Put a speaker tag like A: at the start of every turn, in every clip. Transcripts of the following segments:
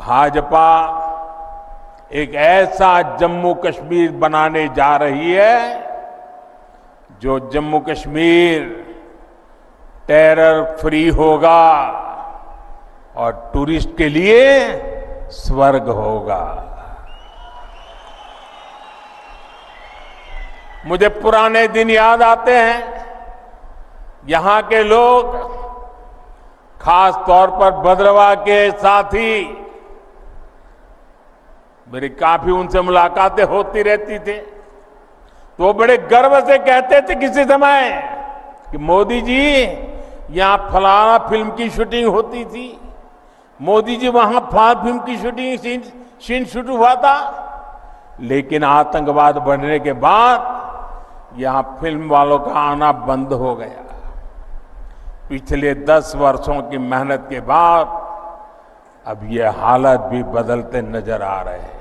A: भाजपा एक ऐसा जम्मू कश्मीर बनाने जा रही है जो जम्मू कश्मीर टेरर फ्री होगा और टूरिस्ट के लिए स्वर्ग होगा। मुझे पुराने दिन याद आते हैं। यहां के लोग, खास तौर पर भद्रवाह के साथी, मेरी काफी उनसे मुलाकातें होती रहती थी, तो वो बड़े गर्व से कहते थे किसी समय कि मोदी जी यहां फलाना फिल्म की शूटिंग होती थी, मोदी जी वहां फलाना फिल्म की शूटिंग सीन शूट हुआ था। लेकिन आतंकवाद बढ़ने के बाद यहां फिल्म वालों का आना बंद हो गया। पिछले 10 वर्षों की मेहनत के बाद अब ये हालत भी बदलते नजर आ रहे हैं।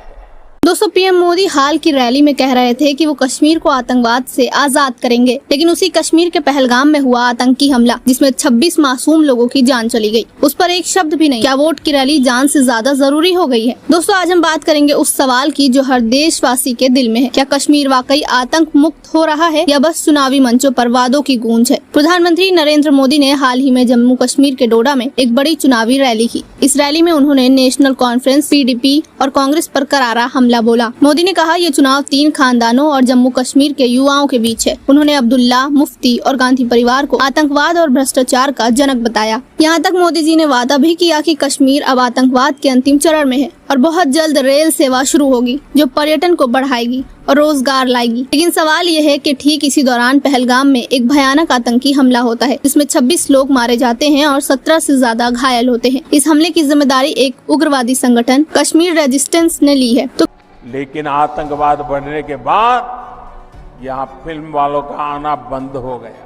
B: दोस्तों, पीएम मोदी हाल की रैली में कह रहे थे कि वो कश्मीर को आतंकवाद से आजाद करेंगे, लेकिन उसी कश्मीर के पहलगाम में हुआ आतंकी हमला जिसमें 26 मासूम लोगों की जान चली गई, उस पर एक शब्द भी नहीं। क्या वोट की रैली जान से ज्यादा जरूरी हो गई है? दोस्तों, आज हम बात करेंगे उस सवाल की जो हर देशवासी के दिल में है। क्या कश्मीर वाकई आतंक मुक्त हो रहा है या बस चुनावी मंचों पर वादों की गूंज है? प्रधानमंत्री नरेंद्र मोदी ने हाल ही में जम्मू कश्मीर के डोडा में एक बड़ी चुनावी रैली की। इस रैली में उन्होंने नेशनल कॉन्फ्रेंस, PDP और कांग्रेस पर करारा हमला बोला। मोदी ने कहा ये चुनाव 3 खानदानों और जम्मू कश्मीर के युवाओं के बीच है। उन्होंने अब्दुल्ला, मुफ्ती और गांधी परिवार को आतंकवाद और भ्रष्टाचार का जनक बताया। यहाँ तक मोदी जी ने वादा भी किया कि कश्मीर अब आतंकवाद के अंतिम चरण में है और बहुत जल्द रेल सेवा शुरू होगी जो पर्यटन को बढ़ाएगी और रोजगार लाएगी। लेकिन सवाल यह है कि ठीक इसी दौरान पहलगाम में एक भयानक आतंकी हमला होता है जिसमें 26 लोग मारे जाते हैं और 17 से ज्यादा घायल होते हैं। इस हमले की जिम्मेदारी एक उग्रवादी संगठन कश्मीर रेजिस्टेंस ने ली है। तो
A: लेकिन आतंकवाद बढ़ने के बाद यहाँ फिल्म वालों का आना बंद हो गया।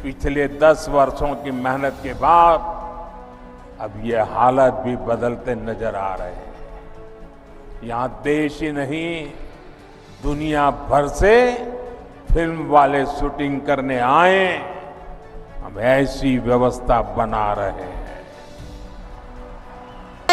A: पिछले 10 वर्षों की मेहनत के बाद अब ये हालत भी बदलते नजर आ रहे हैं। यहाँ देश ही नहीं, दुनिया भर से फिल्म वाले शूटिंग करने आए। हम ऐसी व्यवस्था बना रहे हैं।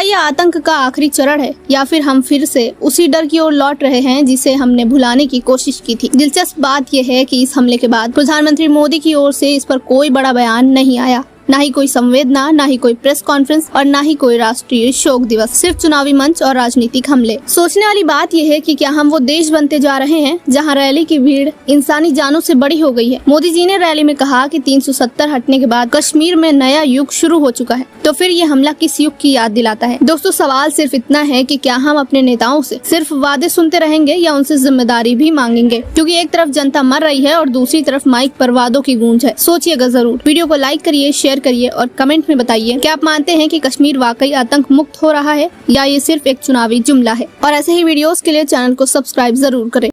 B: यह आतंक का आखिरी चरण है या फिर हम फिर से उसी डर की ओर लौट रहे हैं जिसे हमने भुलाने की कोशिश की थी? दिलचस्प बात यह है कि इस हमले के बाद प्रधानमंत्री मोदी की ओर से इस पर कोई बड़ा बयान नहीं आया, ना ही कोई संवेदना, ना ही कोई प्रेस कॉन्फ्रेंस और ना ही कोई राष्ट्रीय शोक दिवस। सिर्फ चुनावी मंच और राजनीतिक हमले। सोचने वाली बात यह है कि क्या हम वो देश बनते जा रहे हैं जहां रैली की भीड़ इंसानी जानों से बड़ी हो गई है? मोदी जी ने रैली में कहा कि 370 हटने के बाद कश्मीर में नया युग शुरू हो चुका है, तो फिर ये हमला किस युग की याद दिलाता है? दोस्तों, सवाल सिर्फ इतना है कि क्या हम अपने नेताओं से सिर्फ वादे सुनते रहेंगे या उनसे जिम्मेदारी भी मांगेंगे? क्योंकि एक तरफ जनता मर रही है और दूसरी तरफ माइक पर वादों की गूंज है। सोचिएगा जरूर। वीडियो को लाइक करिए, शेयर करिए और कमेंट में बताइए क्या आप मानते हैं कि कश्मीर वाकई आतंक मुक्त हो रहा है या ये सिर्फ एक चुनावी जुमला है? और ऐसे ही वीडियोस के लिए चैनल को सब्सक्राइब जरूर करें।